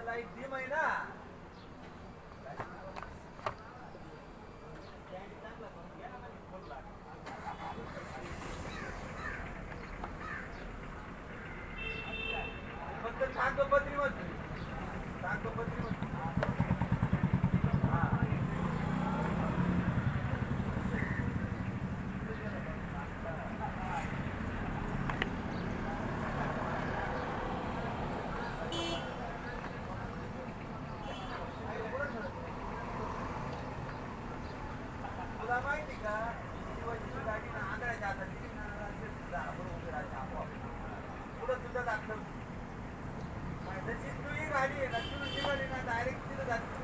Light dim आहे ना. फक्त कागदपत्री मध्ये कागदपत्री मध्ये तुला माहिती का शिवाजीची गाडी ना आंधळ्याच्या हातात दिली ना बरोबर उभी राहायची आपोआप पुढं सुद्धा दाखल. जशी तू ही गाडी आहे ना तिथून निघाली ना डायरेक्ट तिथं जाते.